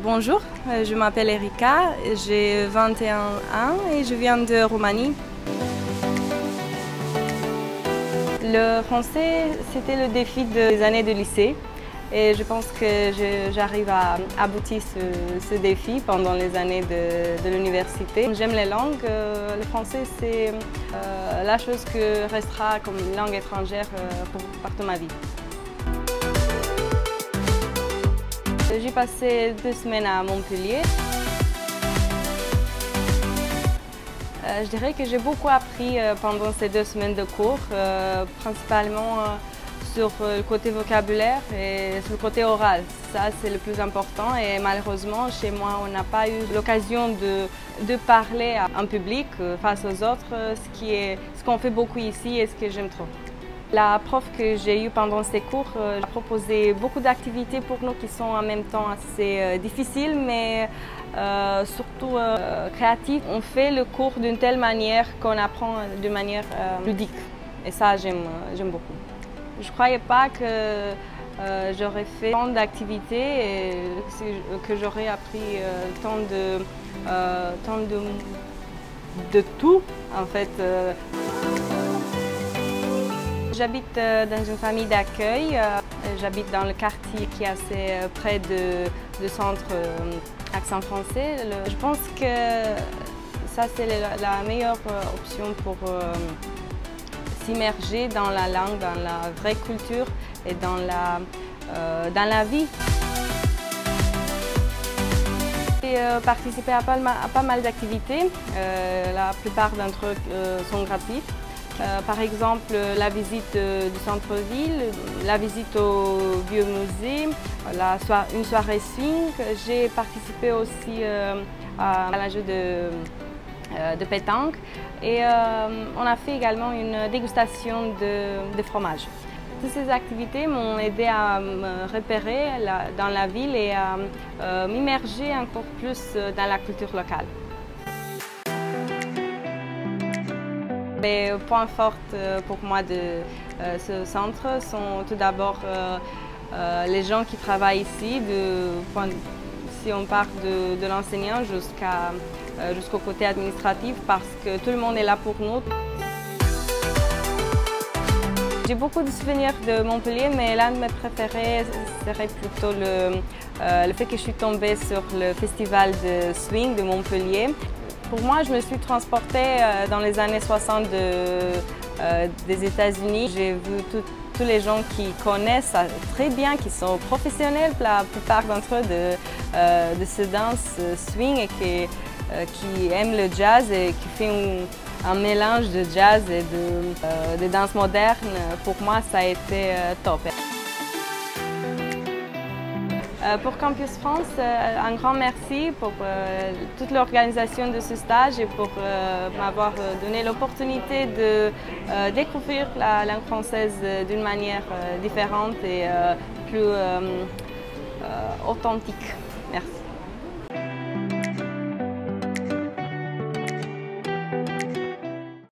Bonjour, je m'appelle Erika, j'ai 21 ans et je viens de Roumanie. Le français, c'était le défi des années de lycée et je pense que j'arrive à aboutir ce défi pendant les années de l'université. J'aime les langues, le français c'est la chose que restera comme langue étrangère pour toute ma vie. J'ai passé 2 semaines à Montpellier. Je dirais que j'ai beaucoup appris pendant ces 2 semaines de cours, principalement sur le côté vocabulaire et sur le côté oral. Ça, c'est le plus important et malheureusement, chez moi, on n'a pas eu l'occasion de parler en public face aux autres, ce qu'on fait beaucoup ici et ce que j'aime trop. La prof que j'ai eue pendant ces cours a proposé beaucoup d'activités pour nous qui sont en même temps assez difficiles, mais surtout créatives. On fait le cours d'une telle manière qu'on apprend de manière ludique. Et ça, j'aime beaucoup. Je ne croyais pas que j'aurais fait tant d'activités et que j'aurais appris tant de tout, en fait. J'habite dans une famille d'accueil. J'habite dans le quartier qui est assez près du centre accent français. Je pense que ça, c'est la meilleure option pour s'immerger dans la langue, dans la vraie culture et dans la vie. J'ai participé à pas mal d'activités. La plupart d'entre eux sont gratuites. Par exemple, la visite du centre-ville, la visite au vieux musée, une soirée swing. J'ai participé aussi à un jeu de pétanque et on a fait également une dégustation de fromage. Toutes ces activités m'ont aidé à me repérer dans la ville et à m'immerger encore plus dans la culture locale. Les points forts pour moi de ce centre sont tout d'abord les gens qui travaillent ici, si on part de l'enseignant jusqu'au côté administratif, parce que tout le monde est là pour nous. J'ai beaucoup de souvenirs de Montpellier, mais l'un de mes préférés serait plutôt le fait que je suis tombée sur le festival de swing de Montpellier. Pour moi, je me suis transportée dans les années 60 des États-Unis. J'ai vu tous les gens qui connaissent très bien, qui sont professionnels, la plupart d'entre eux de ce danse swing et qui aiment le jazz et qui fait un mélange de jazz et de danse moderne. Pour moi, ça a été top. Pour Campus France, un grand merci pour toute l'organisation de ce stage et pour m'avoir donné l'opportunité de découvrir la langue française d'une manière différente et plus authentique. Merci.